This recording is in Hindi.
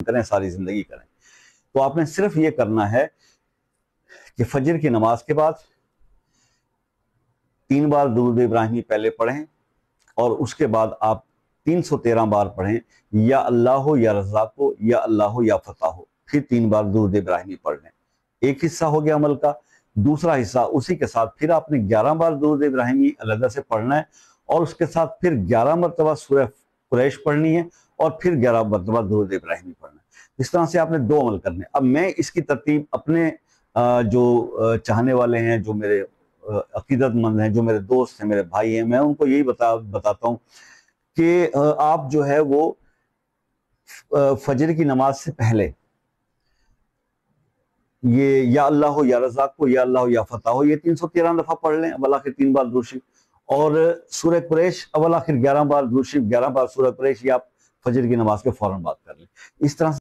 करें, सारी जिंदगी करें। तो आपने सिर्फ ये करना है कि फजर की नमाज के बाद 3 बार दुरूद इब्राहिमी पहले पढ़ें और उसके बाद आप 313 बार पढ़ें, या अल्लाह हो या रज़ाक हो या अल्लाह हो या फता हो, फिर 3 बार दुरूद इब्राहिमी पढ़ लें। एक हिस्सा हो गया अमल का। दूसरा हिस्सा उसी के साथ फिर आपने 11 बार दुरूद इब्राहिमी अलग से पढ़ना है और उसके साथ फिर 11 मरतबा सूरह कुरैश पढ़नी है और फिर 11 मरतबा दुरूद इब्राहिमी पढ़ना है। इस तरह से आपने 2 अमल करने। अब मैं इसकी तरतीब अपने जो चाहने वाले हैं, जो मेरे अकीदतमंद हैं, जो मेरे दोस्त हैं, मेरे भाई हैं, मैं उनको यही बताता हूँ कि आप जो है वो फजर की नमाज से पहले ये या अल्लाह हो या रज़ाक हो या अल्लाह हो या फता हो, ये 313 दफा पढ़ लें, अवल आखिर 3 बार दुरूद शरीफ, और सूरह कुरैश अवल आखिर 11 बार दुरूद शरीफ, 11 बार सूरह कुरैश, या आप फजर की नमाज के फौरन बाद कर लें। इस तरह